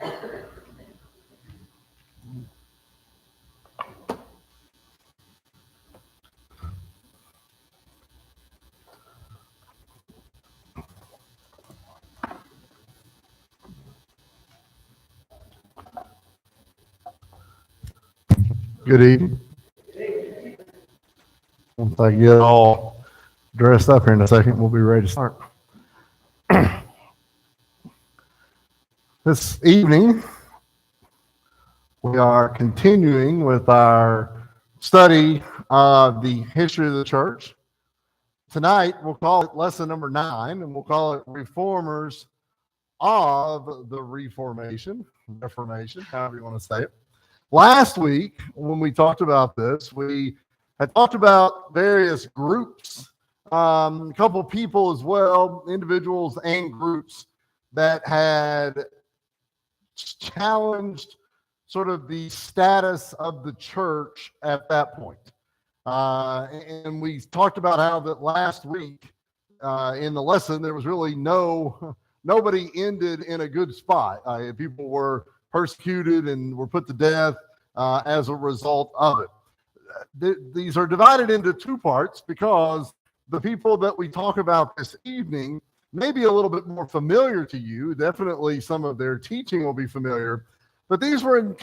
Good evening. Once I get all dressed up here in a second, we'll be ready to start. This evening, we are continuing with our study of the history of the church. Tonight, we'll call it lesson number 9, and we'll call it Reformers of the Reformation, however you want to say it. Last week, when we talked about this, we had talked about various groups, a couple of people as well, individuals and groups that had challenged sort of the status of the church at that point. And we talked about how that last week in the lesson, there was really nobody ended in a good spot. People were persecuted and were put to death as a result of it. These are divided into two parts because the people that we talk about this evening may be a little bit more familiar to you. Definitely some of their teaching will be familiar. But these were in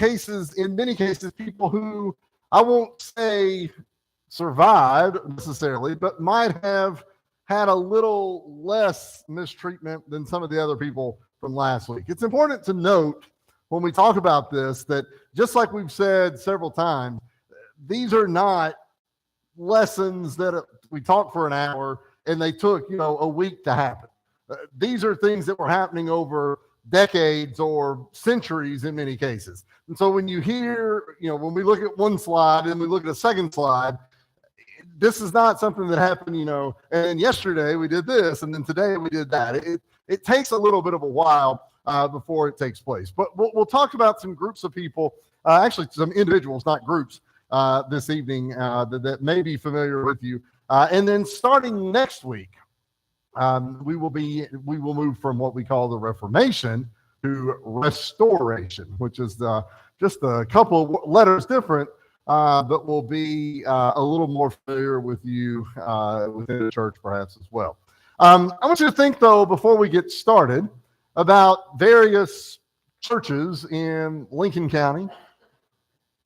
many cases, people who I won't say survived necessarily, but might have had a little less mistreatment than some of the other people from last week. It's important to note when we talk about this that just like we've said several times, these are not lessons that we talk for an hour and they took, a week to happen. These are things that were happening over decades or centuries in many cases. And so when you hear, when we look at one slide and we look at a second slide, this is not something that happened, and yesterday we did this and then today we did that. It takes a little bit of a while before it takes place. But we'll talk about some groups of people, actually some individuals, not groups, this evening that may be familiar with you. And then starting next week, we will move from what we call the Reformation to Restoration, which is just a couple of letters different, but will be a little more familiar with you within the church perhaps as well. I want you to think, though, before we get started, about various churches in Lincoln County,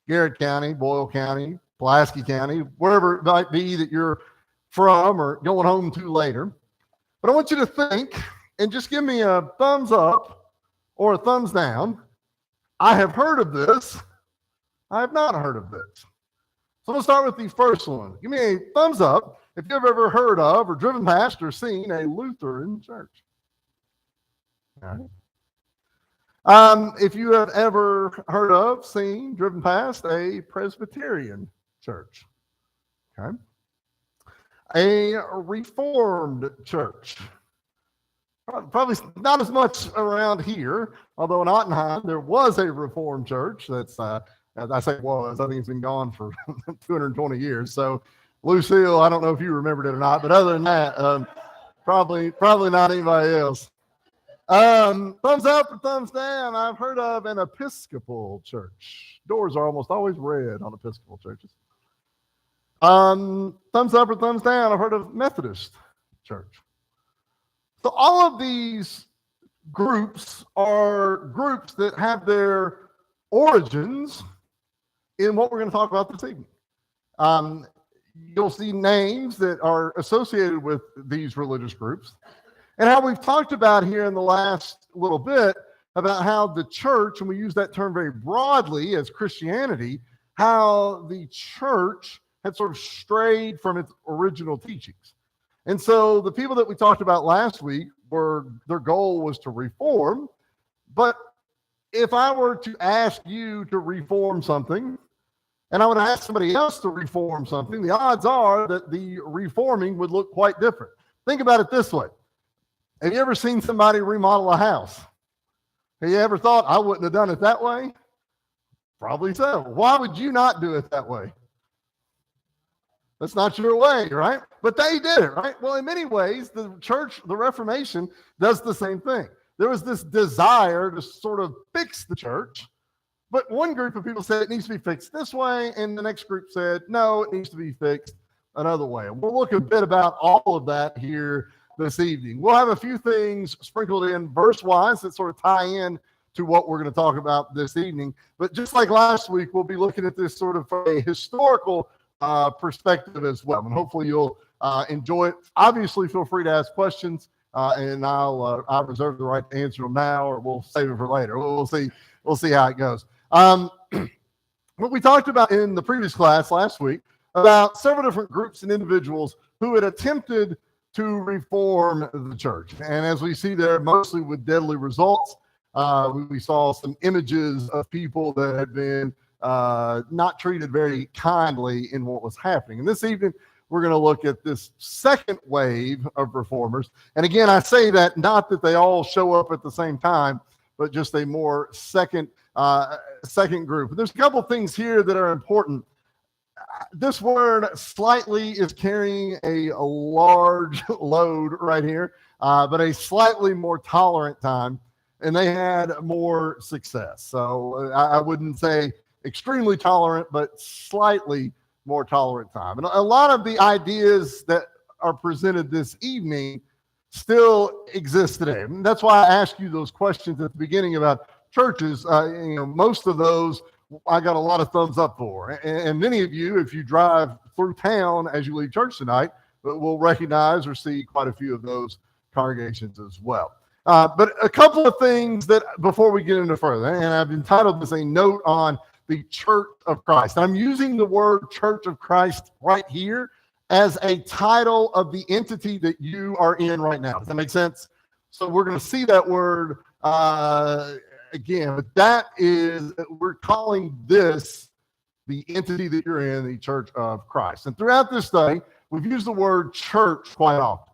Garrett County, Boyle County, Pulaski County, wherever it might be that you're from or going home to later. But I want you to think and just give me a thumbs up or a thumbs down. I have heard of this. I have not heard of this. So we'll start with the first one. Give me a thumbs up if you've ever heard of or driven past or seen a Lutheran church. All right. If you have ever heard of, seen, driven past a Presbyterian church. Okay. A Reformed church. Probably not as much around here, although in Ottenheim there was a Reformed church. That's, as I say was, I think it's been gone for 220 years. So Lucille, I don't know if you remembered it or not, but other than that, probably not anybody else. Thumbs up or thumbs down, I've heard of an Episcopal church. Doors are almost always red on Episcopal churches. Thumbs up or thumbs down, I've heard of Methodist church. So all of these groups are groups that have their origins in what we're going to talk about this evening. You'll see names that are associated with these religious groups. And how we've talked about here in the last little bit about how the church, and we use that term very broadly as Christianity, how the church had sort of strayed from its original teachings. And so the people that we talked about last week their goal was to reform. But if I were to ask you to reform something, and I would ask somebody else to reform something, the odds are that the reforming would look quite different. Think about it this way. Have you ever seen somebody remodel a house? Have you ever thought, I wouldn't have done it that way? Probably so. Why would you not do it that way? That's not your way, right? But they did it, right? Well, in many ways, the church, the Reformation, does the same thing. there was this desire to sort of fix the church. But one group of people said it needs to be fixed this way, and the next group said, no, it needs to be fixed another way. We'll look a bit about all of that here this evening. We'll have a few things sprinkled in verse-wise that sort of tie in to what we're going to talk about this evening. But just like last week, we'll be looking at this sort of from a historical perspective as well, and hopefully you'll enjoy it. Obviously, feel free to ask questions, and I'll reserve the right to answer them now, or we'll save it for later. We'll see how it goes. What we talked about in the previous class last week about several different groups and individuals who had attempted to reform the church. And as we see there, mostly with deadly results. We saw some images of people that had been not treated very kindly in what was happening. And this evening, we're going to look at this second wave of reformers. And again, I say that not that they all show up at the same time, but just a more second group. There's a couple things here that are important. This word slightly is carrying a large load right here, but a slightly more tolerant time, and they had more success. So I wouldn't say extremely tolerant, but slightly more tolerant time. And a lot of the ideas that are presented this evening still exist today. And that's why I asked you those questions at the beginning about churches. Most of those I got a lot of thumbs up for. And many of you, if you drive through town as you leave church tonight, will recognize or see quite a few of those congregations as well. But a couple of things that before we get into further, and I've entitled this a note on the Church of Christ. I'm using the word Church of Christ right here as a title of the entity that you are in right now. Does that make sense? So we're going to see that word again, but that is, we're calling this the entity that you're in, the Church of Christ. And throughout this study, we've used the word church quite often.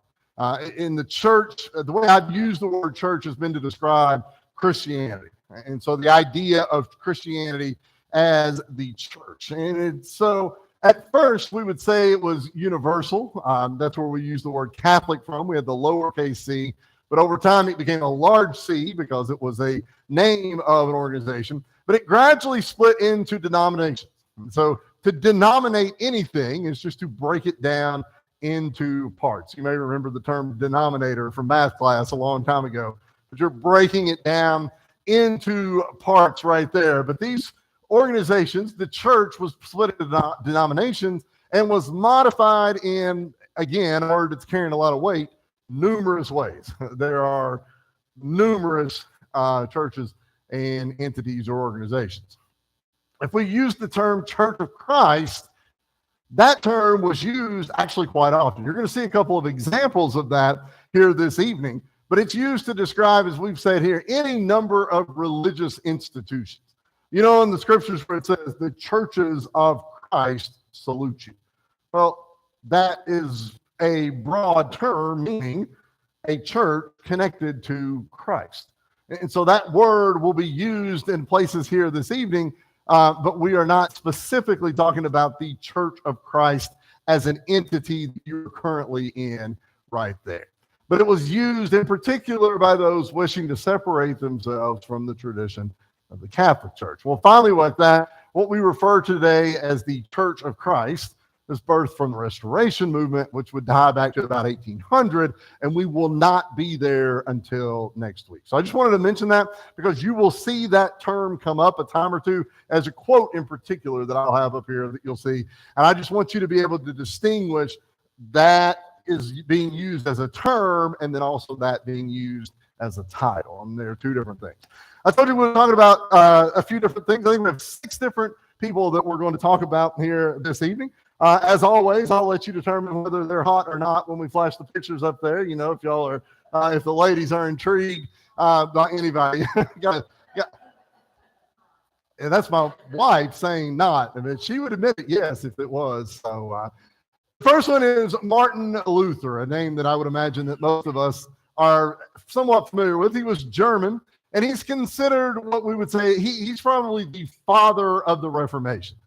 In the church, the way I've used the word church has been to describe Christianity. And so the idea of Christianity as the church. And so at first, we would say it was universal. That's where we use the word Catholic from. We had the lowercase c, but over time it became a large C because it was a name of an organization. But it gradually split into denominations. And so to denominate anything is just to break it down into parts. You may remember the term denominator from math class a long time ago, but you're breaking it down into parts right there. But these organizations, the church was split into denominations and was modified in, again, a word that's carrying a lot of weight, numerous ways. There are numerous churches and entities or organizations. If we use the term Church of Christ, that term was used actually quite often. You're going to see a couple of examples of that here this evening, but it's used to describe, as we've said here, any number of religious institutions. You know, in the scriptures where it says the churches of Christ salute you. Well, that is a broad term meaning a church connected to Christ. And so that word will be used in places here this evening, but we are not specifically talking about the Church of Christ as an entity that you're currently in right there. But it was used in particular by those wishing to separate themselves from the tradition of the Catholic Church. Well, finally, with that, what we refer to today as the Church of Christ is birthed from the Restoration movement, which would die back to about 1800, and we will not be there until next week. So I just wanted to mention that because you will see that term come up a time or two as a quote in particular that I'll have up here that you'll see. And I just want you to be able to distinguish that is being used as a term and then also that being used as a title. And there are two different things. I told you we were talking about a few different things. I think we have 6 different people that we're going to talk about here this evening. As always, I'll let you determine whether they're hot or not when we flash the pictures up there. You know, if y'all are, if the ladies are intrigued by anybody. And that's my wife saying not. I mean, she would admit it, yes, if it was. So the first one is Martin Luther, a name that I would imagine that most of us are somewhat familiar with. He was German, and he's considered what we would say, he's probably the father of the Reformation.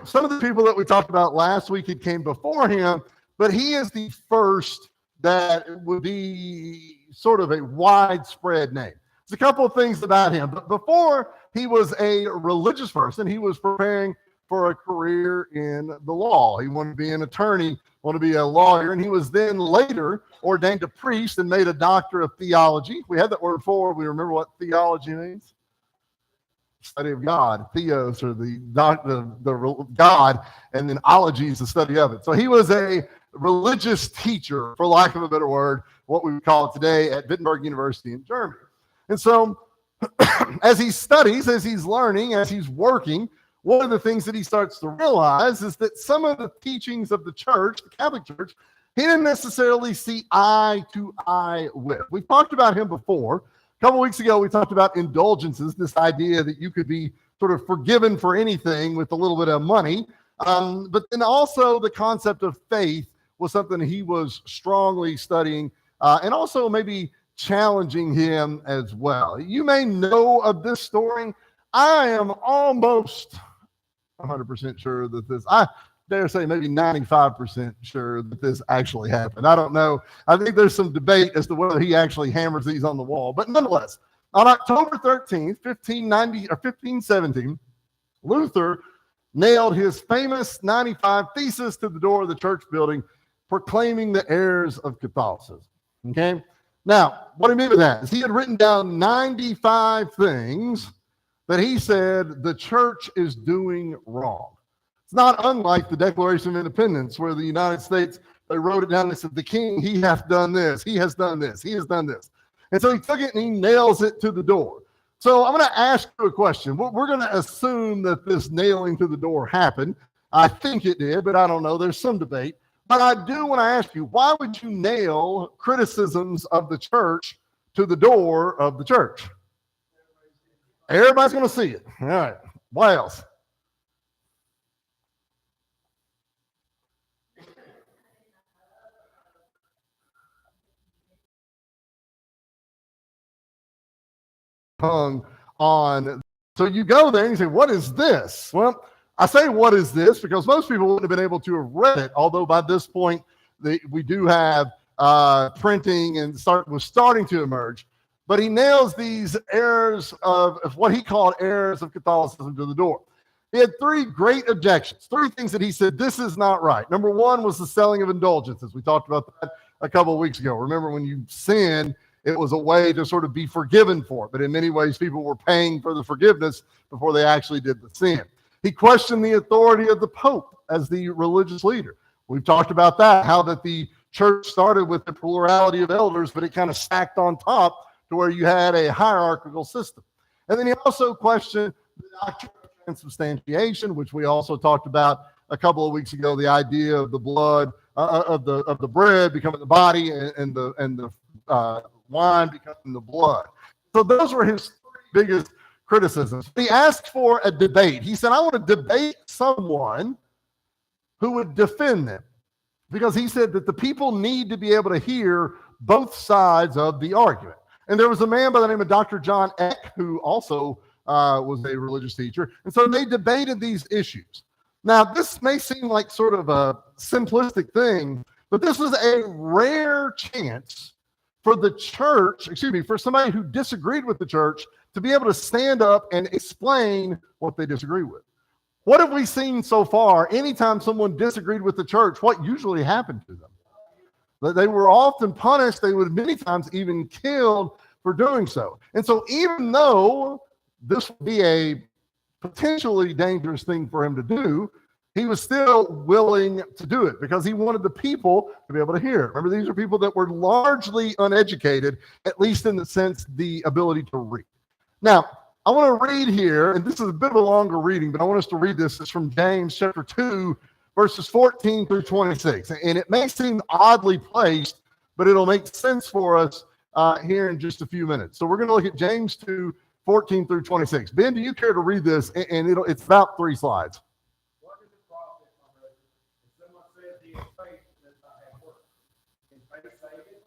Some of the people that we talked about last week had came before him, but he is the first that would be sort of a widespread name. There's a couple of things about him. But before he was a religious person, he was preparing for a career in the law. He wanted to be an attorney, wanted to be a lawyer, and he was then later ordained a priest and made a doctor of theology. We had that word before. We remember what theology means? Study of God. Theos, or the God, and then ology is the study of it. So he was a religious teacher, for lack of a better word, what we would call it today, at Wittenberg University in Germany. And so as he studies, as he's learning, as he's working, one of the things that he starts to realize is that some of the teachings of the church, the Catholic Church, he didn't necessarily see eye to eye with. We've talked about him before. A couple weeks ago, we talked about indulgences, this idea that you could be sort of forgiven for anything with a little bit of money. But then also the concept of faith was something he was strongly studying, and also maybe challenging him as well. You may know of this story. I am almost 100% sure that this, I dare say maybe 95% sure that this actually happened. I don't know. I think there's some debate as to whether he actually hammers these on the wall. But nonetheless, on October 13th, 1590 or 1517, Luther nailed his famous 95 Thesis to the door of the church building, proclaiming the errors of Catholicism. Okay? Now, what do you mean by that? Is he had written down 95 things that he said the church is doing wrong. It's not unlike the Declaration of Independence, where the United States, they wrote it down and said, the king, he hath done this, he has done this, he has done this. And so he took it and he nails it to the door. So I'm going to ask you a question. We're going to assume that this nailing to the door happened. I think it did, but I don't know. There's some debate. But I do want to ask you, why would you nail criticisms of the church to the door of the church? Everybody's going to see it. All right. What else? Hung on. So you go there and you say, what is this? Well, I say, what is this? Because most people wouldn't have been able to have read it, although by this point, we do have printing and was starting to emerge. But he nails these errors of what he called errors of Catholicism to the door. He had three great objections, three things that he said, this is not right. Number one was the selling of indulgences. We talked about that a couple of weeks ago. Remember, when you sin, it was a way to sort of be forgiven for it. But in many ways, people were paying for the forgiveness before they actually did the sin. He questioned the authority of the Pope as the religious leader. We've talked about that, how that the church started with the plurality of elders, but it kind of stacked on top to where you had a hierarchical system. And then he also questioned the doctrine of transubstantiation, which we also talked about a couple of weeks ago, the idea of the blood, of the bread becoming the body, and the wine becoming the blood. So those were his three biggest criticisms. He asked for a debate. He said, I want to debate someone who would defend them, because he said that the people need to be able to hear both sides of the argument. And there was a man by the name of Dr. John Eck, who also was a religious teacher. And so they debated these issues. Now, this may seem like sort of a simplistic thing, but this was a rare chance for the church, for somebody who disagreed with the church to be able to stand up and explain what they disagree with. What have we seen so far? Anytime someone disagreed with the church, what usually happened to them? They were often punished. They would many times even killed for doing so. And so even though this would be a potentially dangerous thing for him to do, he was still willing to do it because he wanted the people to be able to hear it. Remember, these are people that were largely uneducated, at least in the sense the ability to read. Now, I want to read here, and this is a bit of a longer reading, but I want us to read this. It's from James chapter 2, verses 14 through 26. And it may seem oddly placed, but it'll make sense for us here in just a few minutes. So we're going to look at James 2, 14 through 26. Ben, do you care to read this? And it's about 3 slides. What is the profit, my brother, if someone says he has faith and does not have works? Can faith save it?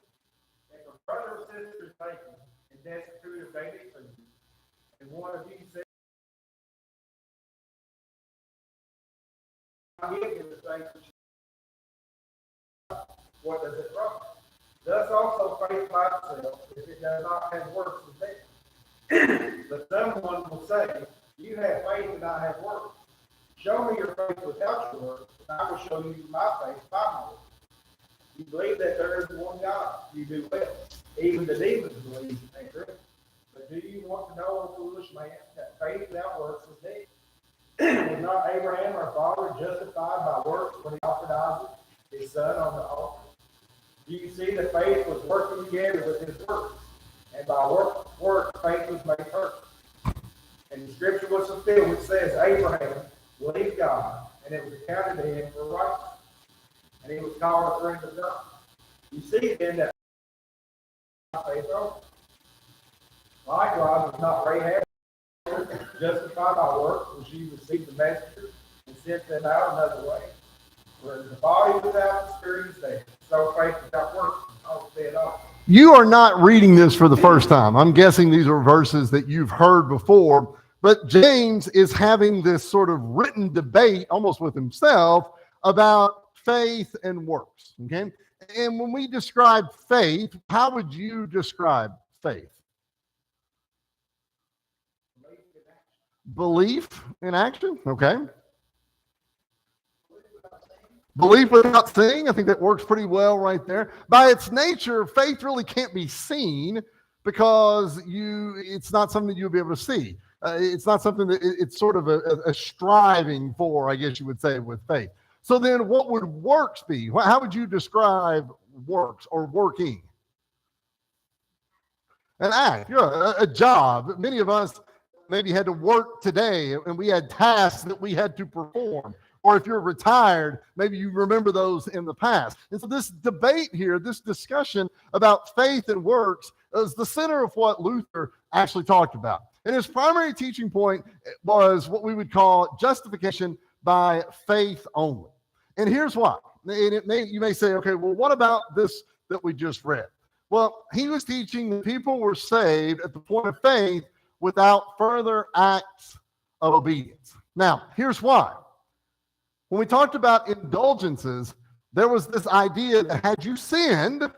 If a brother or sister is taken and destitute of daily food, and one of you says, I give you the faith, what does it profit? Thus also faith by itself, if it does not have works, is dead. But someone will say, you have faith and I have works. Show me your faith without your works, and I will show you my faith by my works. You believe that there is one God, you do well. Even the demons believe and true. But do you want to know, O foolish man, that faith without works is dead? Was not Abraham our father justified by works when he offered Isaac, his son, on the altar? Do you see that faith was working together with his works? And by work faith was made perfect. And the scripture was fulfilled, which says, Abraham believed God, and it was accounted to him for righteousness. And he was called a friend of God. You see then that faith only. Likewise, was not Rahab justified by works when she received the messengers and sent them out another way? Whereas the body without the spirit is dead, so faith without works is also dead also. You are not reading this for the first time. I'm guessing these are verses that you've heard before, but James is having this sort of written debate almost with himself about faith and works. Okay. And when we describe faith, how would you describe faith? Belief in action. Okay. Belief without seeing, I think that works pretty well right there. By its nature, faith really can't be seen because it's not something that you'll be able to see. It's not something that it's sort of a striving for, I guess you would say, with faith. So then what would works be? How would you describe works or working? An act, yeah, a job. Many of us maybe had to work today and we had tasks that we had to perform. Or if you're retired, maybe you remember those in the past. And so this debate here, this discussion about faith and works is the center of what Luther actually talked about. And his primary teaching point was what we would call justification by faith only. And here's why. And you may say, okay, well, what about this that we just read? Well, he was teaching that people were saved at the point of faith without further acts of obedience. Now, here's why. When we talked about indulgences, there was this idea that had you sinned,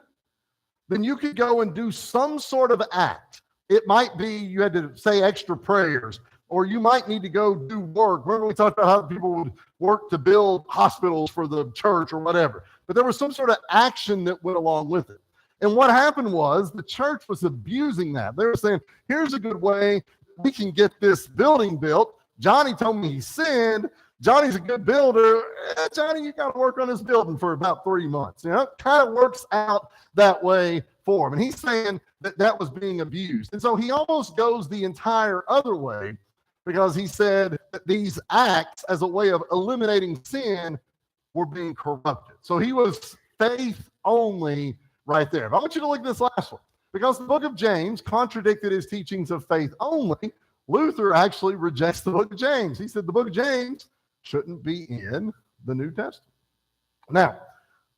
then you could go and do some sort of act. It might be you had to say extra prayers, or you might need to go do work. Remember we talked about how people would work to build hospitals for the church or whatever. But there was some sort of action that went along with it. And what happened was the church was abusing that. They were saying, here's a good way we can get this building built. Johnny told me he sinned. Johnny's a good builder. Johnny, you got to work on this building for about 3 months. You know, it kind of works out that way for him. And he's saying that that was being abused. And so he almost goes the entire other way because he said that these acts as a way of eliminating sin were being corrupted. So he was faith only right there. But I want you to look at this last one because the book of James contradicted his teachings of faith only. Luther actually rejects the book of James. He said the book of James shouldn't be in the New Testament. Now,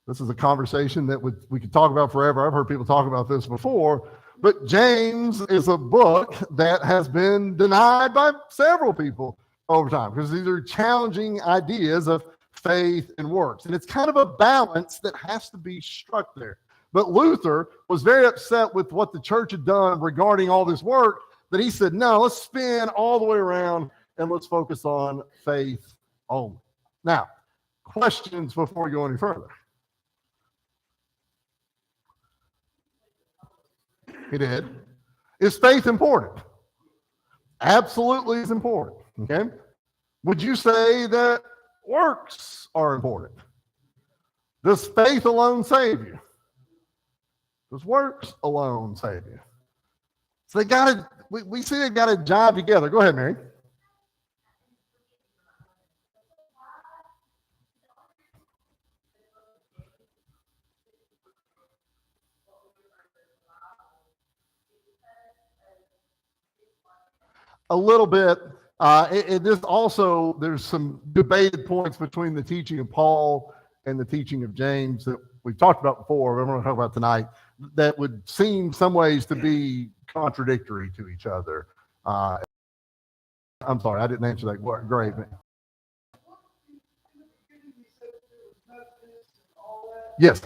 this is a conversation that we could talk about forever. I've heard people talk about this before, but James is a book that has been denied by several people over time because these are challenging ideas of faith and works. And it's kind of a balance that has to be struck there. But Luther was very upset with what the church had done regarding all this work that he said, no, let's spin all the way around and let's focus on faith only. Now, questions before we go any further? He did. Is faith important? Absolutely is important. Okay. Would you say that works are important? Does faith alone save you? Does works alone save you? So they got to, we see they got to jive together. Go ahead, Mary. A little bit. This also, there's some debated points between the teaching of Paul and the teaching of James that we've talked about before, we're going to talk about tonight, that would seem some ways to be contradictory to each other. I'm sorry, I didn't answer that great. Yes.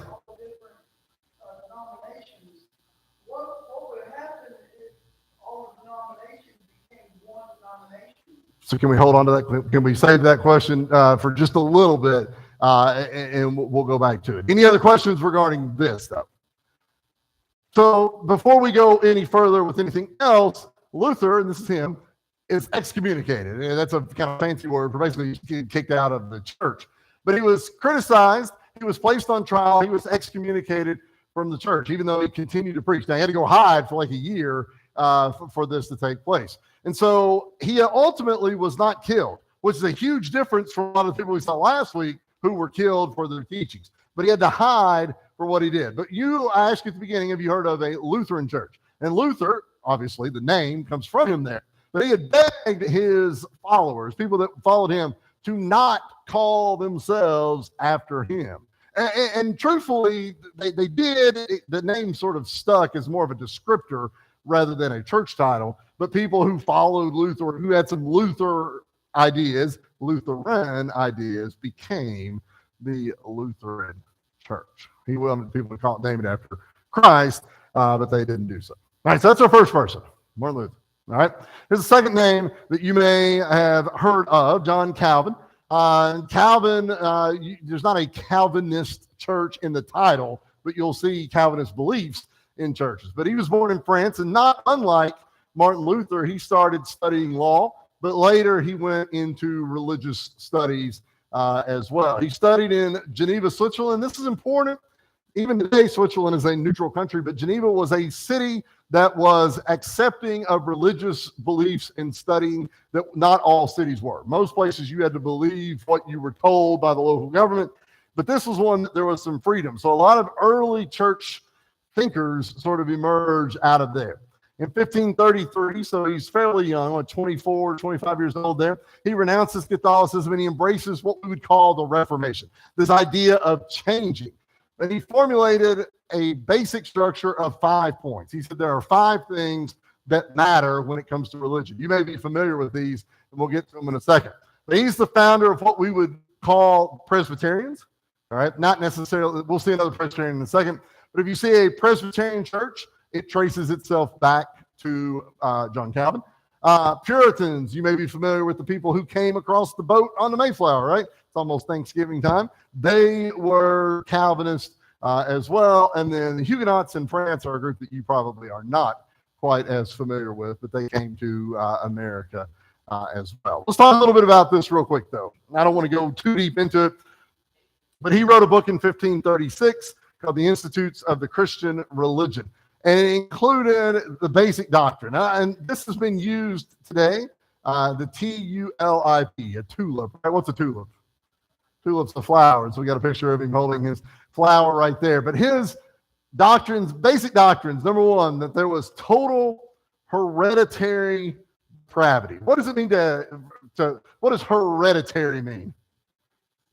So can we hold on to that? Can we save that question for just a little bit, and we'll go back to it. Any other questions regarding this, though? So before we go any further with anything else, Luther, and this is him, is excommunicated. And that's a kind of fancy word for basically getting kicked out of the church. But he was criticized. He was placed on trial. He was excommunicated from the church, even though he continued to preach. Now, he had to go hide for like a year for this to take place. And so he ultimately was not killed, which is a huge difference from a lot of people we saw last week who were killed for their teachings. But he had to hide for what he did. But I asked you at the beginning, have you heard of a Lutheran church? And Luther, obviously, the name comes from him there. But he had begged his followers, people that followed him, to not call themselves after him. And truthfully, they did. The name sort of stuck as more of a descriptor rather than a church title. But people who followed Luther, who had some Lutheran ideas, became the Lutheran church. He wanted people to call it, name it after Christ, but they didn't do so. All right, so that's our first person, Martin Luther. All right, here's a second name that you may have heard of, John Calvin. Calvin, there's not a Calvinist church in the title, but you'll see Calvinist beliefs in churches. But he was born in France, and not unlike Martin Luther, he started studying law, but later he went into religious studies as well. He studied in Geneva, Switzerland. This is important. Even today, Switzerland is a neutral country, but Geneva was a city that was accepting of religious beliefs and studying that not all cities were. Most places you had to believe what you were told by the local government, but this was one that there was some freedom. So a lot of early church thinkers sort of emerged out of there. In 1533, so he's fairly young, 24, 25 years old there, he renounces Catholicism and he embraces what we would call the Reformation, this idea of changing. And he formulated a basic structure of 5 points. He said there are 5 things that matter when it comes to religion. You may be familiar with these, and we'll get to them in a second. But he's the founder of what we would call Presbyterians, all right? Not necessarily, we'll see another Presbyterian in a second, but if you see a Presbyterian church, it traces itself back to John Calvin. Puritans, you may be familiar with the people who came across the boat on the Mayflower, right? It's almost Thanksgiving time. They were Calvinists as well. And then the Huguenots in France are a group that you probably are not quite as familiar with, but they came to America as well. Let's talk a little bit about this real quick, though. I don't want to go too deep into it, but he wrote a book in 1536 called The Institutes of the Christian Religion. And it included the basic doctrine. And this has been used today, the T-U-L-I-P, a tulip. Right? What's a tulip? Tulip's the flower. And so we got a picture of him holding his flower right there. But his doctrines, basic doctrines, number one, that there was total hereditary depravity. What does it mean what does hereditary mean?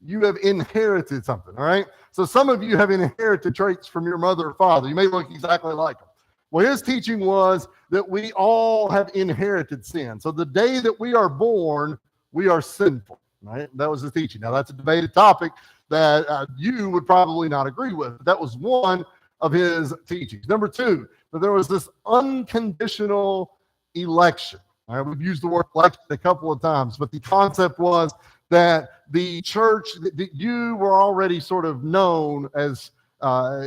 You have inherited something, all right? So some of you have inherited traits from your mother or father. You may look exactly like them. Well, his teaching was that we all have inherited sin. So the day that we are born, we are sinful, right? That was his teaching. Now, that's a debated topic that you would probably not agree with. That was one of his teachings. Number two, that there was this unconditional election. All right, we've used the word election a couple of times, but the concept was that the church, that you were already sort of known as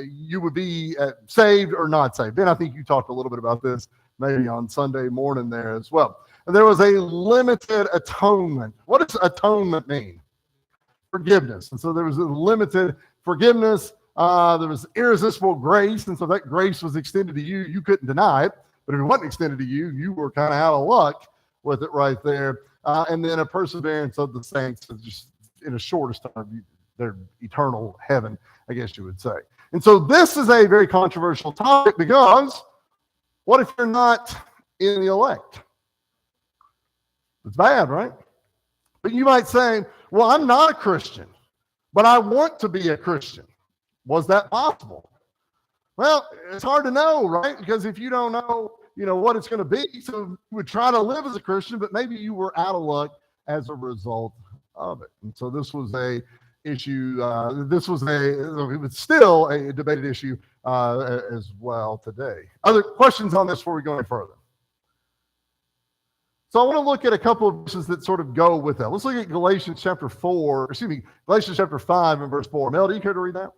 you would be saved or not saved. Ben, I think you talked a little bit about this maybe on Sunday morning there as well. And there was a limited atonement. What does atonement mean? Forgiveness. And so there was a limited forgiveness. There was irresistible grace. And so that grace was extended to you. You couldn't deny it. But if it wasn't extended to you, you were kind of out of luck with it right there. And then a perseverance of the saints, just in the shortest term, their eternal heaven, I guess you would say. And so this is a very controversial topic because what if you're not in the elect? It's bad, right? But you might say, well, I'm not a Christian, but I want to be a Christian. Was that possible? Well, it's hard to know, right? Because if you don't know, what it's going to be, so you would try to live as a Christian, but maybe you were out of luck as a result of it. And so this was a issue. It was still a debated issue as well today. Other questions on this before we go any further? So I want to look at a couple of verses that sort of go with that. Let's look at Galatians chapter 5 and verse 4. Mel, do you care to read that?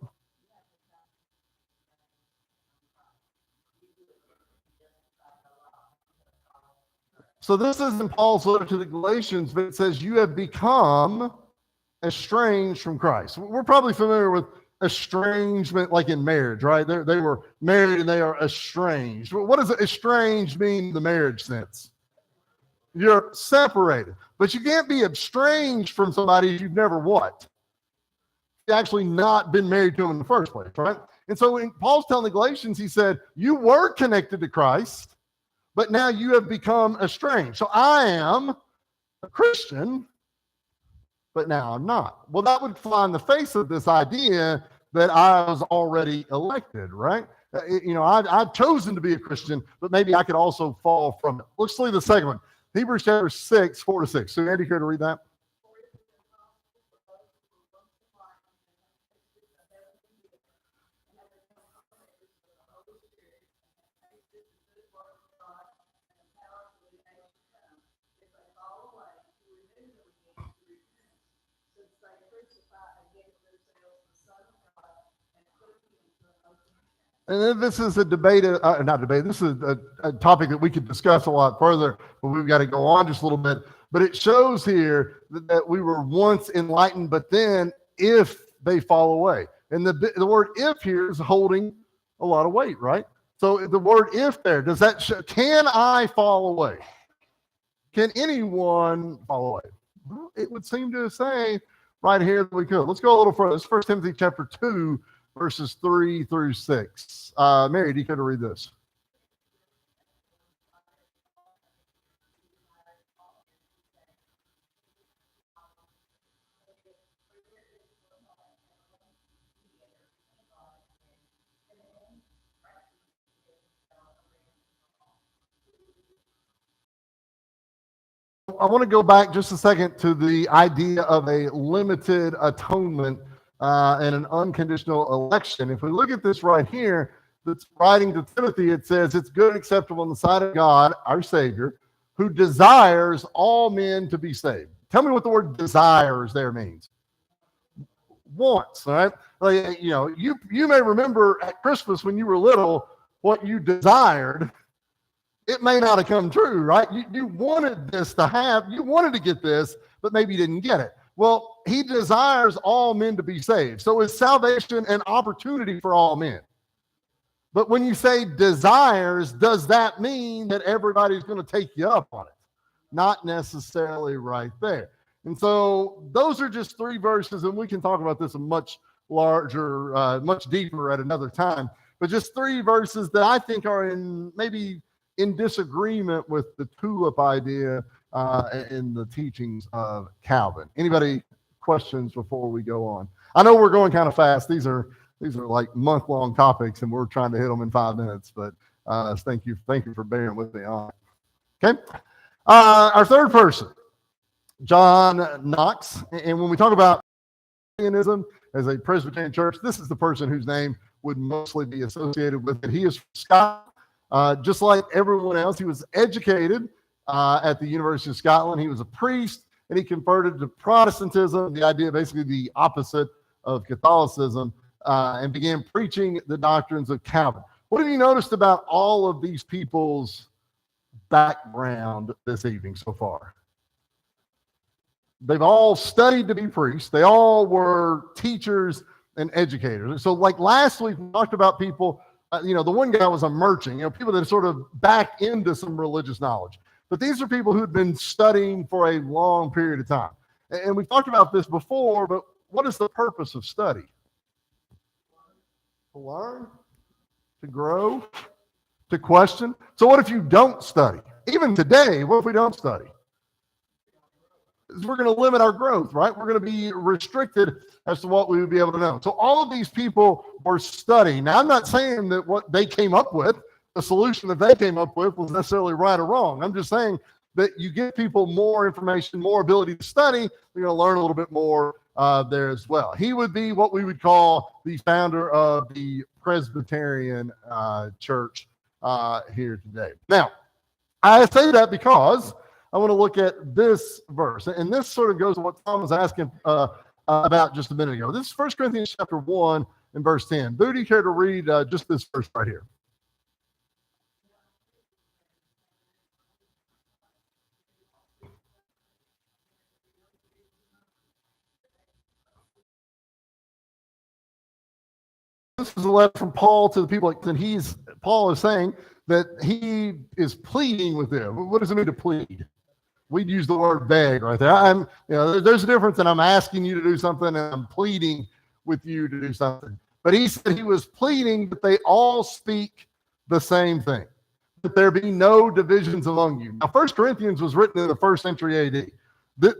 So this is in Paul's letter to the Galatians, but it says, you have become estranged from Christ. We're probably familiar with estrangement like in marriage, right? They were married and they are estranged. What does estranged mean in the marriage sense? You're separated. But you can't be estranged from somebody you've never what? You've actually not been married to them in the first place, right? And so when Paul's telling the Galatians, he said, you were connected to Christ, but now you have become estranged. So I am a Christian, but now I'm not. Well, that would fly in the face of this idea that I was already elected, right? I've chosen to be a Christian, but maybe I could also fall from it. Let's see the second one. Hebrews chapter 6, 4-6. So Andy, care to read that? And then this is a debate, not debate, this is a topic that we could discuss a lot further, but we've got to go on just a little bit. But it shows here that we were once enlightened, but then if they fall away. And the word if here is holding a lot of weight, right? So the word if there, does that show, can I fall away? Can anyone fall away? Well, it would seem to say right here that we could. Let's go a little further. It's 1 Timothy chapter 2, verses 3-6. Mary, do you care to read this? I want to go back just a second to the idea of a limited atonement and an unconditional election. If we look at this right here, that's writing to Timothy, it says, it's good and acceptable in the sight of God, our Savior, who desires all men to be saved. Tell me what the word desires there means. Wants, all right? Like, you may remember at Christmas when you were little what you desired. It may not have come true, right? You wanted this to have, you wanted to get this, but maybe you didn't get it. Well, he desires all men to be saved. So is salvation an opportunity for all men? But when you say desires, does that mean that everybody's going to take you up on it? Not necessarily right there. And so those are just 3 verses, and we can talk about this a much larger, much deeper at another time. But just 3 verses that I think are maybe in disagreement with the tulip idea in the teachings of Calvin. Anybody questions before we go on? I know we're going kind of fast. These are like month-long topics, and we're trying to hit them in 5 minutes. But thank you for bearing with me on it. Okay, our third person, John Knox. And when we talk about Presbyterianism as a Presbyterian church, this is the person whose name would mostly be associated with it. He is from Scotland, just like everyone else. He was educated at the University of Scotland. He was a priest, and he converted to Protestantism, the idea basically the opposite of Catholicism, and began preaching the doctrines of Calvin. What have you noticed about all of these people's background this evening so far? They've all studied to be priests. They all were teachers and educators. So like last week, we talked about people, the one guy was a merchant, people that sort of back into some religious knowledge. But these are people who'd been studying for a long period of time. And we've talked about this before, but what is the purpose of study? To learn, to grow, to question. So what if you don't study? Even today, what if we don't study? We're going to limit our growth, right? We're going to be restricted as to what we would be able to know. So all of these people were studying. Now, I'm not saying that what they came up with, the solution that they came up with, was necessarily right or wrong. I'm just saying that you give people more information, more ability to study, they're going to learn a little bit more there as well. He would be what we would call the founder of the Presbyterian church here today. Now, I say that because I want to look at this verse. And this sort of goes to what Tom was asking about just a minute ago. This is 1 Corinthians chapter 1 and verse 10. Boo, do you care to read just this verse right here? This is a letter from Paul to the people, and Paul is saying that he is pleading with them. What does it mean to plead? We'd use the word beg right there. There's a difference, and I'm asking you to do something, and I'm pleading with you to do something. But he said he was pleading that they all speak the same thing, that there be no divisions among you. Now, 1 Corinthians was written in the 1st century AD.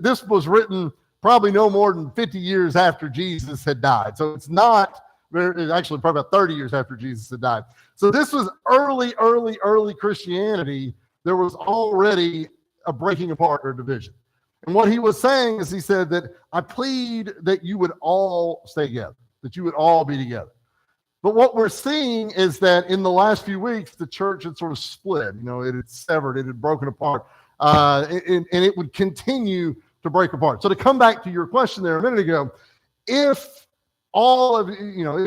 This was written probably no more than 50 years after Jesus had died. So it's actually probably about 30 years after Jesus had died. So this was early Christianity. There was already a breaking apart or division. And what he was saying is he said that I plead that you would all stay together, that you would all be together. But what we're seeing is that in the last few weeks, the church had sort of split. It had severed, it had broken apart, and it would continue to break apart. So to come back to your question there a minute ago, if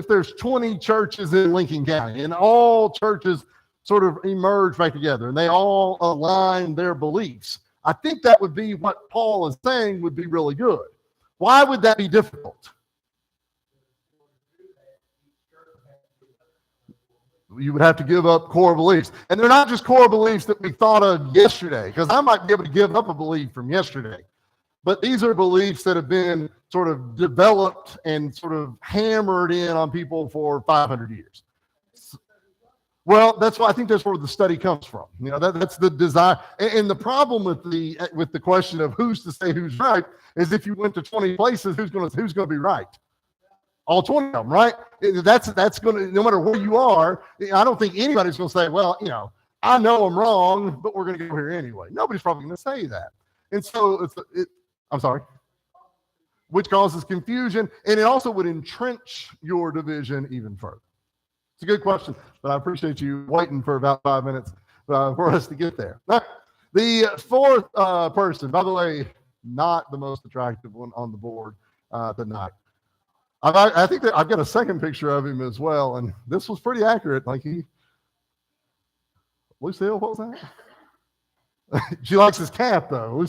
there's 20 churches in Lincoln County and all churches sort of emerge back together and they all align their beliefs, I think that would be what Paul is saying would be really good. Why would that be difficult? You would have to give up core beliefs. And they're not just core beliefs that we thought of yesterday, because I might be able to give up a belief from yesterday. But these are beliefs that have been sort of developed and sort of hammered in on people for 500 years. Well, I think that's where the study comes from. That's the desire. And the problem with the question of who's to say who's right is if you went to 20 places, who's going to be right? All 20 of them, right? That's going to, no matter where you are, I don't think anybody's going to say, well, I know I'm wrong, but we're going to go here anyway. Nobody's probably going to say that. And so I'm sorry, which causes confusion, and it also would entrench your division even further. It's a good question, but I appreciate you waiting for about 5 minutes for us to get there. Now, the fourth person, by the way, not the most attractive one on the board tonight. I think that I've got a second picture of him as well, and this was pretty accurate. Lucille, what was that? She likes his cap, though.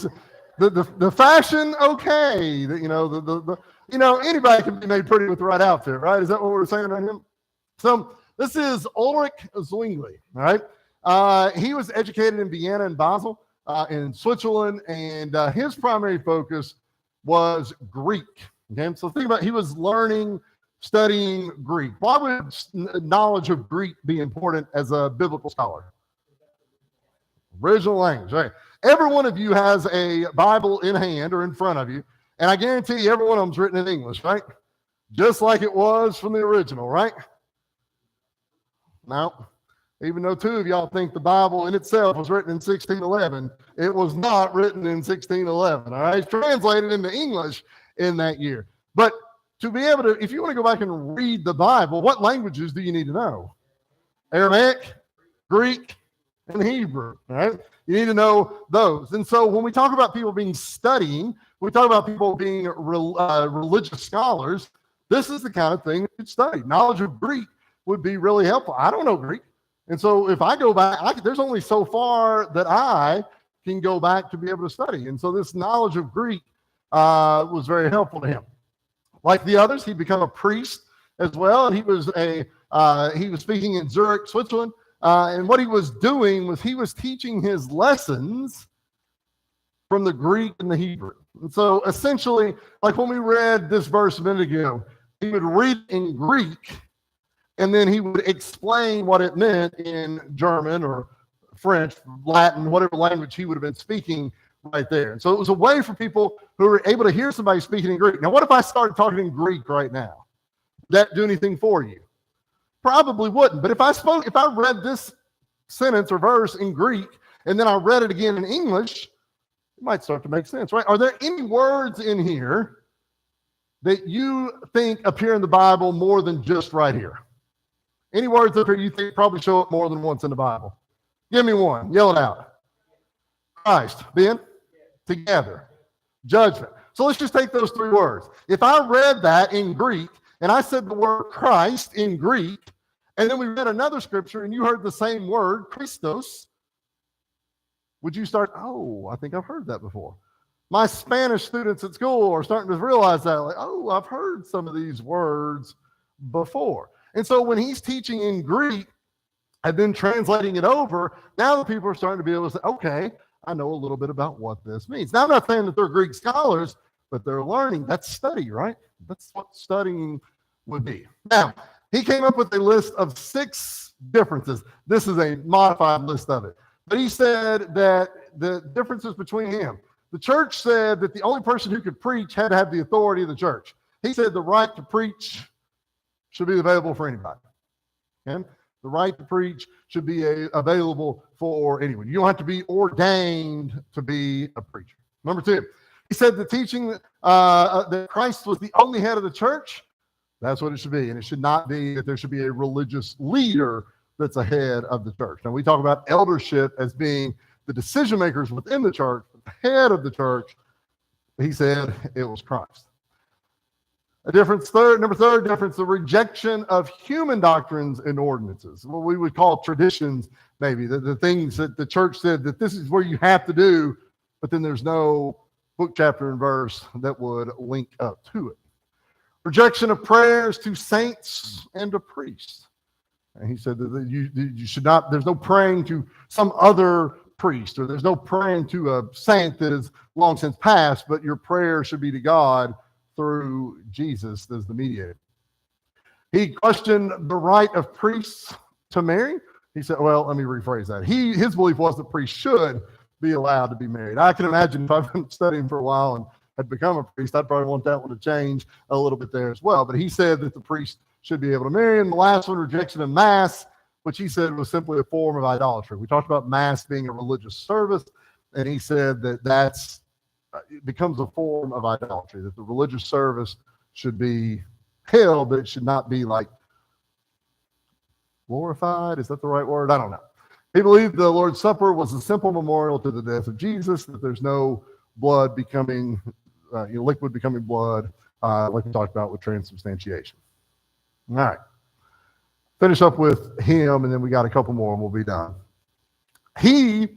The fashion, okay. Anybody can be made pretty with the right outfit, right? Is that what we're saying about him? So this is Ulrich Zwingli, all right? He was educated in Vienna and Basel in Switzerland, and his primary focus was Greek. Okay, so think about he was studying Greek. Why would knowledge of Greek be important as a biblical scholar? Original language, right? Every one of you has a Bible in hand or in front of you, and I guarantee you every one of them's written in English, right? Just like it was from the original, right? Now, even though two of y'all think the Bible in itself was written in 1611, it was not written in 1611, all right? It's translated into English in that year. But to be able to, if you want to go back and read the Bible, what languages do you need to know? Aramaic, Greek, and Hebrew, all right? You need to know those. And so when we talk about people studying, we talk about people being religious scholars, this is the kind of thing that you study. Knowledge of Greek would be really helpful. I don't know Greek. And so if I go back, there's only so far that I can go back to be able to study. And so this knowledge of Greek was very helpful to him. Like the others, he'd become a priest as well. And he was speaking in Zurich, Switzerland. And what he was doing was he was teaching his lessons from the Greek and the Hebrew. And so essentially, like when we read this verse a minute ago, he would read in Greek, and then he would explain what it meant in German or French, Latin, whatever language he would have been speaking right there. And so it was a way for people who were able to hear somebody speaking in Greek. Now, what if I started talking in Greek right now? Would that do anything for you? Probably wouldn't. But if I read this sentence or verse in Greek, and then I read it again in English, it might start to make sense, right? Are there any words in here that you think appear in the Bible more than just right here? Any words up here you think probably show up more than once in the Bible? Give me one. Yell it out. Christ. Ben? Together. Judgment. So let's just take those three words. If I read that in Greek, and I said the word Christ in Greek, and then we read another scripture and you heard the same word, Christos, would you start, oh, I think I've heard that before. My Spanish students at school are starting to realize that, like, oh, I've heard some of these words before. And so when he's teaching in Greek and then translating it over, now the people are starting to be able to say, okay, I know a little bit about what this means. Now, I'm not saying that they're Greek scholars, but they're learning. That's study, right? That's what studying would be. Now, he came up with a list of 6 differences. This is a modified list of it. But he said that the differences between him, the church said that the only person who could preach had to have the authority of the church. He said the right to preach should be available for anybody. Okay? The right to preach should be available for anyone. You don't have to be ordained to be a preacher. Number 2, he said the teaching that Christ was the only head of the church, that's what it should be. And it should not be that there should be a religious leader that's ahead of the church. Now, we talk about eldership as being the decision makers within the church, but the head of the church, he said it was Christ. Number third difference, the rejection of human doctrines and ordinances. What we would call traditions, maybe, the things that the church said that this is where you have to do, but then there's no book, chapter, and verse that would link up to it. Rejection of prayers to saints and to priests. And he said that you should not, there's no praying to some other priest, or there's no praying to a saint that is long since passed, but your prayer should be to God through Jesus as the mediator. He questioned the right of priests to marry. He said, well, let me rephrase that. His belief was that priests should be allowed to be married. I can imagine if I've been studying for a while and had become a priest, I'd probably want that one to change a little bit there as well. But he said that the priest should be able to marry. And the last one, rejection of Mass, which he said was simply a form of idolatry. We talked about Mass being a religious service, and he said that it becomes a form of idolatry, that the religious service should be held, but it should not be like glorified. Is that the right word? I don't know. He believed the Lord's Supper was a simple memorial to the death of Jesus, that there's no blood becoming, liquid becoming blood, like we talked about with transubstantiation. All right. Finish up with him, and then we got a couple more, and we'll be done. He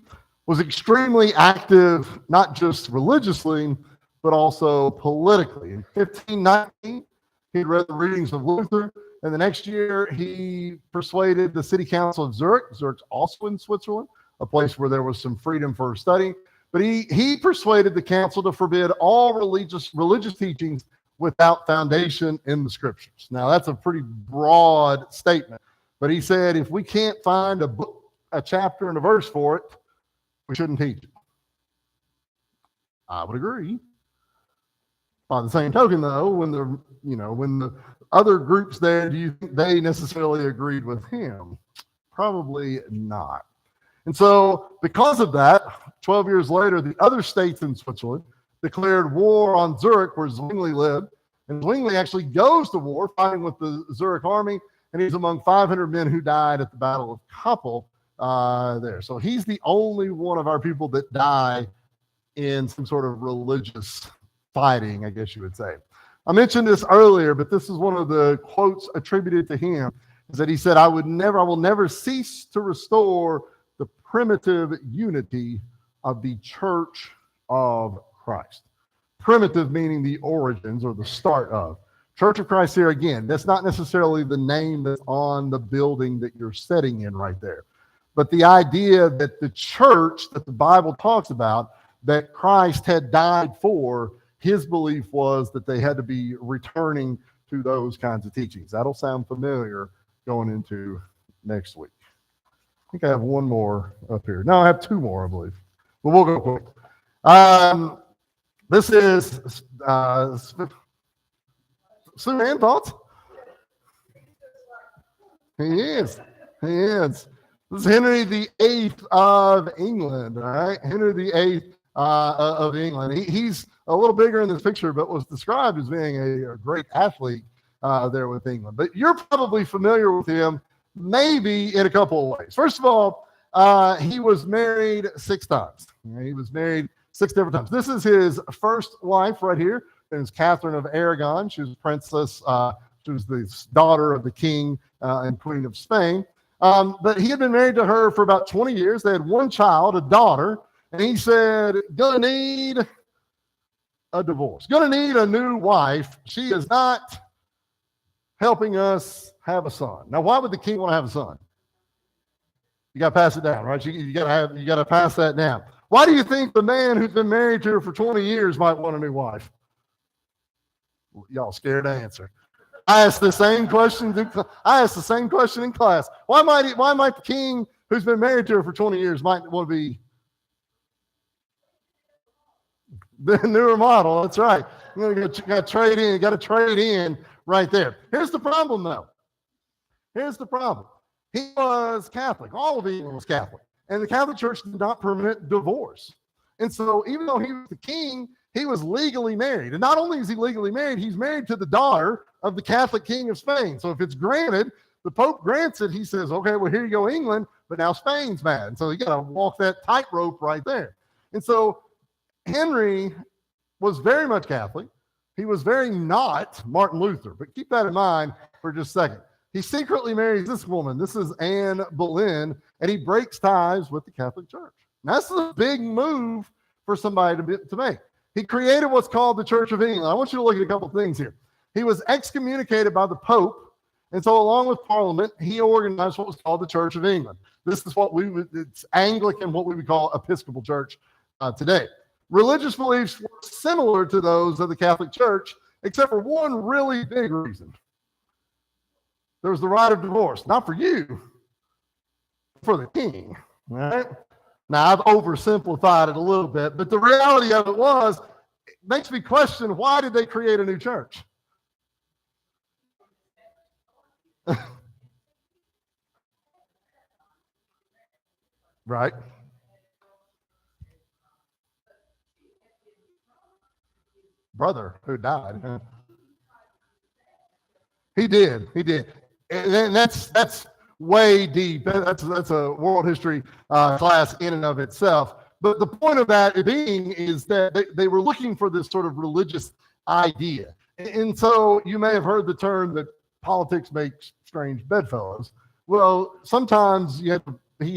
was extremely active, not just religiously, but also politically. In 1519, he read the readings of Luther, and the next year he persuaded the city council of Zurich. Zurich's also in Switzerland, a place where there was some freedom for study. But he persuaded the council to forbid all religious teachings without foundation in the scriptures. Now, that's a pretty broad statement, but he said if we can't find a book, a chapter, and a verse for it, we shouldn't teach it. I would agree. By the same token, though, when the other groups there, do you think they necessarily agreed with him? Probably not. And so, because of that, 12 years later, the other states in Switzerland declared war on Zurich, where Zwingli lived. And Zwingli actually goes to war, fighting with the Zurich army, and he's among 500 men who died at the Battle of Kappel there. So he's the only one of our people that die in some sort of religious fighting, I guess you would say. I mentioned this earlier, but this is one of the quotes attributed to him, is that he said, I will never cease to restore the primitive unity of the Church of Christ. Primitive meaning the origins or the start of. Church of Christ here, again, that's not necessarily the name that's on the building that you're sitting in right there. But the idea that the church that the Bible talks about, that Christ had died for, his belief was that they had to be returning to those kinds of teachings. That'll sound familiar going into next week. I think I have one more up here. No, I have two more, I believe. But we'll go quick. This is Susan, thoughts? He is. This is Henry VIII of England, all right? Henry VIII of England. He's a little bigger in this picture, but was described as being a great athlete there with England. But you're probably familiar with him maybe in a couple of ways. First of all, he was married 6 times. He was married 6 different times. This is his first wife right here. It was Catherine of Aragon. She was princess. She was the daughter of the king and queen of Spain. But he had been married to her for about 20 years. They had 1 child, a daughter. And he said, gonna need a divorce. Gonna need a new wife. She is not helping us have a son. Now, why would the king want to have a son? You got to pass it down, right? You got to pass that down. Why do you think the man who's been married to her for 20 years might want a new wife? Y'all scared to answer. I asked the same question. In class. Why might the king who's been married to her for 20 years might want to be the newer model? That's right. You got to trade in right there. Here's the problem, though. Here's the problem. He was Catholic. All of England was Catholic. And the Catholic Church did not permit divorce. And so even though he was the king, he was legally married. And not only is he legally married, he's married to the daughter of the Catholic king of Spain. So if it's granted, the Pope grants it, he says, okay, well, here you go, England, but now Spain's mad. And so you got to walk that tightrope right there. And so Henry was very much Catholic. He was very not Martin Luther. But keep that in mind for just a second. He secretly marries this woman. This is Anne Boleyn, and he breaks ties with the Catholic Church. Now, that's a big move for somebody to make. He created what's called the Church of England. I want you to look at a couple of things here. He was excommunicated by the Pope, and so along with Parliament, he organized what was called the Church of England. This is it's Anglican, what we would call Episcopal Church today. Religious beliefs were similar to those of the Catholic Church, except for one really big reason. There was the right of divorce, not for you, for the king, right? Now, I've oversimplified it a little bit, but the reality of it makes me question, why did they create a new church? Right? Brother who died. He did. And that's way deep. That's a world history class in and of itself. But the point of that being is that they were looking for this sort of religious idea. And so you may have heard the term that politics makes strange bedfellows. Well, sometimes he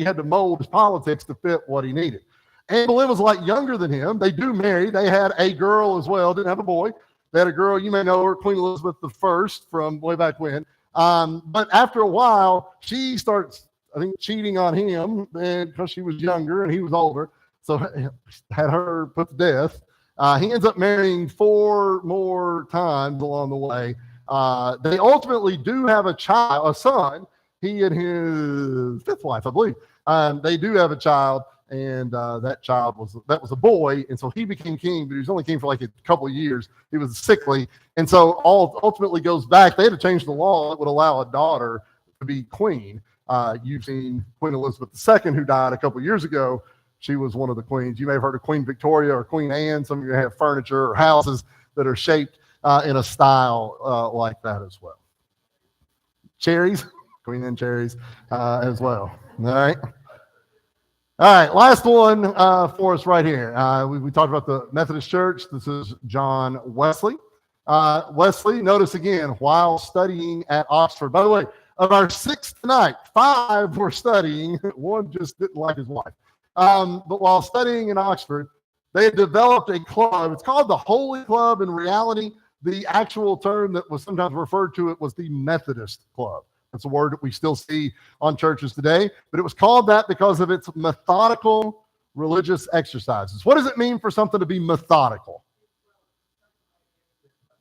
had to mold his politics to fit what he needed. Anne Boleyn was a lot younger than him. They do marry. They had a girl as well. Didn't have a boy. They had a girl, you may know her, Queen Elizabeth I from way back when. But after a while, she starts, I think, cheating on him because she was younger and he was older. So had her put to death. He ends up marrying 4 more times along the way. They ultimately do have a son. He and his 5th wife, I believe. They do have a child. And that child was a boy, and so he became king, but he was only king for like a couple of years. He was sickly, and so all ultimately goes back. They had to change the law that would allow a daughter to be queen. You've seen Queen Elizabeth II, who died a couple of years ago. She was one of the queens. You may have heard of Queen Victoria or Queen Anne. Some of you have furniture or houses that are shaped in a style like that as well. Cherries, Queen Anne cherries as well. All right. All right, last one for us right here. We talked about the Methodist Church. This is John Wesley. Wesley, notice again, while studying at Oxford. By the way, of our 6 tonight, 5 were studying. 1 just didn't like his wife. But while studying in Oxford, they had developed a club. It's called the Holy Club. In reality, the actual term that was sometimes referred to it was the Methodist Club. That's a word that we still see on churches today, but it was called that because of its methodical religious exercises. What does it mean for something to be methodical?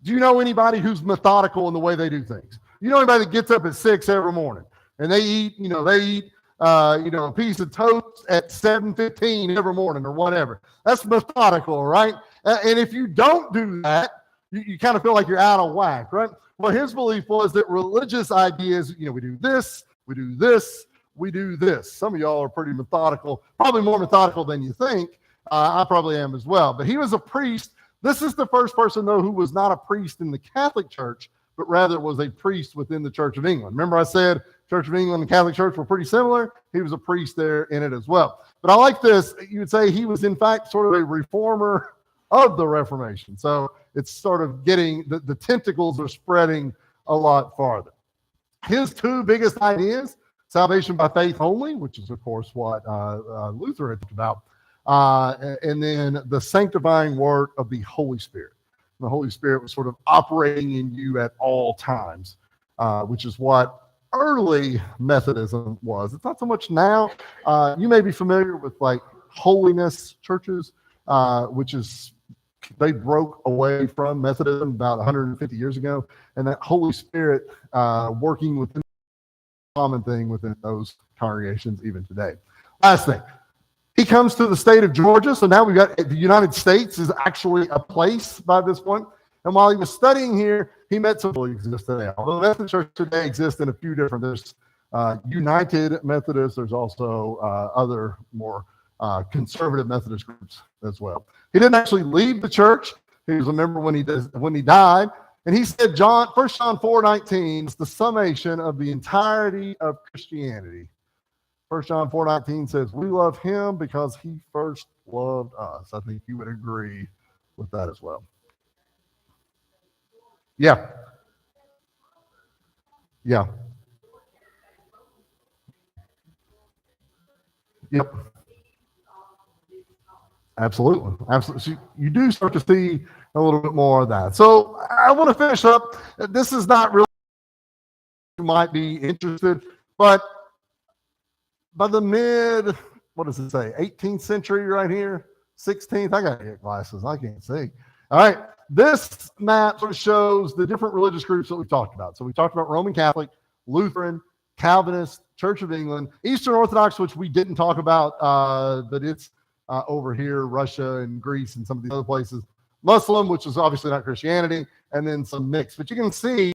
Do you know anybody who's methodical in the way they do things? You know anybody that gets up at 6 every morning and they eat a piece of toast at 7:15 every morning or whatever? That's methodical, right? And if you don't do that, you kind of feel like you're out of whack, right? Well, his belief was that religious ideas, we do this, we do this, we do this. Some of y'all are pretty methodical, probably more methodical than you think. I probably am as well. But he was a priest. This is the first person, though, who was not a priest in the Catholic Church, but rather was a priest within the Church of England. Remember I said Church of England and Catholic Church were pretty similar. He was a priest there in it as well. But I like this. You would say he was, in fact, sort of a reformer of the Reformation. So it's sort of getting, the tentacles are spreading a lot farther. His two biggest ideas, salvation by faith only, which is, of course, what Luther had talked about, and then the sanctifying work of the Holy Spirit. The Holy Spirit was sort of operating in you at all times, which is what early Methodism was. It's not so much now. You may be familiar with like holiness churches, which is, they broke away from Methodism about 150 years ago, and that Holy Spirit working within the common thing within those congregations even today. Last thing, he comes to the state of Georgia, so now we've got the United States is actually a place by this point. And while he was studying here, he met some people who exist today. Although the Methodist Church today exists in a few different, there's United Methodists, there's also other more conservative Methodist groups as well. He didn't actually leave the church. He was a member when he died. And he said, 1 John 4:19 is the summation of the entirety of Christianity. 1 John 4:19 says, we love him because he first loved us. I think you would agree with that as well. Yeah. Yeah. Yep. Absolutely. Absolutely. So you do start to see a little bit more of that. So I want to finish up. This is not really, you might be interested, but by the what does it say, 18th century right here, 16th, I got to get glasses, I can't see. All right, this map sort of shows the different religious groups that we've talked about. So we talked about Roman Catholic, Lutheran, Calvinist, Church of England, Eastern Orthodox, which we didn't talk about, but it's over here, Russia and Greece and some of these other places. Muslim, which is obviously not Christianity, and then some mixed. But you can see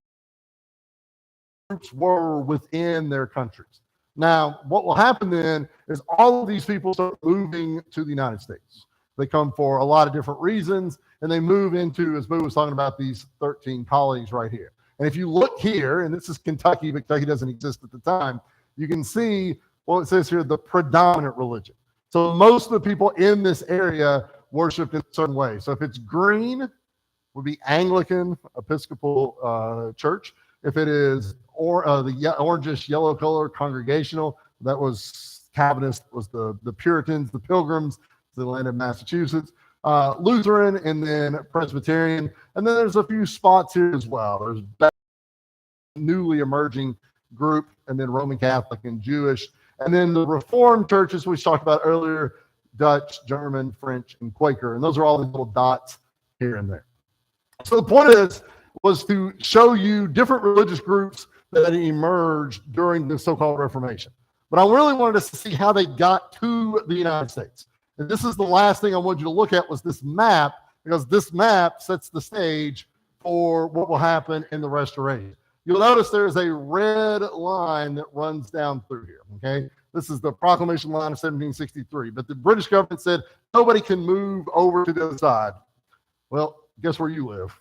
groups were within their countries. Now, what will happen then is all of these people start moving to the United States. They come for a lot of different reasons, and they move into, as Boo was talking about, these 13 colonies right here. And if you look here, and this is Kentucky, but Kentucky doesn't exist at the time, you can see, well, it says here, the predominant religion. So most of the people in this area worshiped in a certain way. So if it's green, would be Anglican Episcopal Church. If it is the orangish yellow color, Congregational, that was Calvinist, was the Puritans, the Pilgrims, the land of Massachusetts, Lutheran, and then Presbyterian. And then there's a few spots here as well. There's newly emerging group, and then Roman Catholic and Jewish. And then the Reformed churches we talked about earlier, Dutch, German, French, and Quaker. And those are all the little dots here and there. So the point of this was to show you different religious groups that emerged during the so-called Reformation. But I really wanted us to see how they got to the United States. And this is the last thing I wanted you to look at was this map, because this map sets the stage for what will happen in the Restoration. You'll notice there's a red line that runs down through here, okay? This is the proclamation line of 1763. But the British government said nobody can move over to the other side. Well, guess where you live?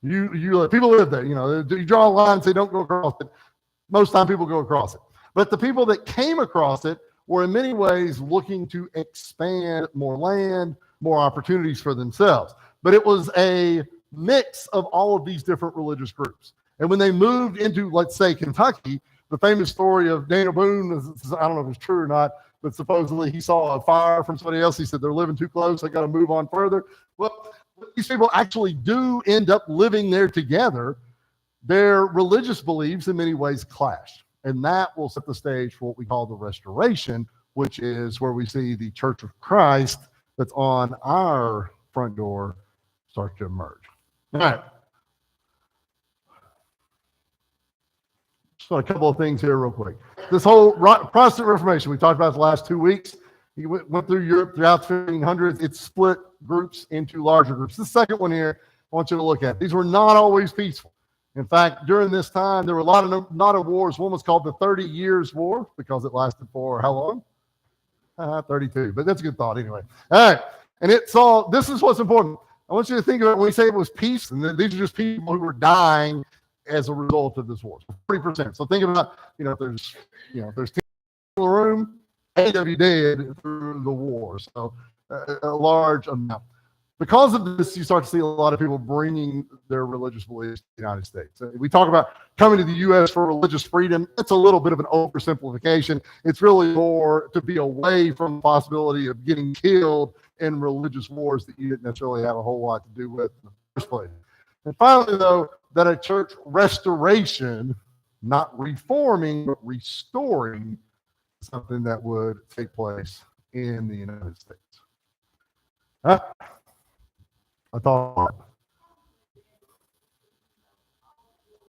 People live there. You know, you draw a line and say don't go across it. Most time people go across it. But the people that came across it were in many ways looking to expand more land, more opportunities for themselves. But it was a mix of all of these different religious groups. And when they moved into, let's say, Kentucky, the famous story of Daniel Boone, I don't know if it's true or not, but supposedly he saw a fire from somebody else. He said, they're living too close. They got to move on further. Well, these people actually do end up living there together. Their religious beliefs in many ways clash. And that will set the stage for what we call the Restoration, which is where we see the Church of Christ that's on our front door start to emerge. All right. Just a couple of things here real quick. This whole Protestant Reformation, we talked about the last 2 weeks. He went through Europe throughout the 1500s. It split groups into larger groups. The second one here, I want you to look at. These were not always peaceful. In fact, during this time, there were a lot of wars. One was called the 30 Years' War because it lasted for how long? 32, but that's a good thought anyway. All right, and it saw, this is what's important. I want you to think about when we say it was peace, and these are just people who were dying as a result of this war. 40%. So think about, there's 10 in the room, 8 of you dead through the war. So a large amount. Because of this, you start to see a lot of people bringing their religious beliefs to the United States. We talk about coming to the U.S. for religious freedom. It's a little bit of an oversimplification. It's really more to be away from the possibility of getting killed in religious wars that you didn't necessarily have a whole lot to do with in the first place. And finally, though, that a church restoration, not reforming, but restoring, something that would take place in the United States. I thought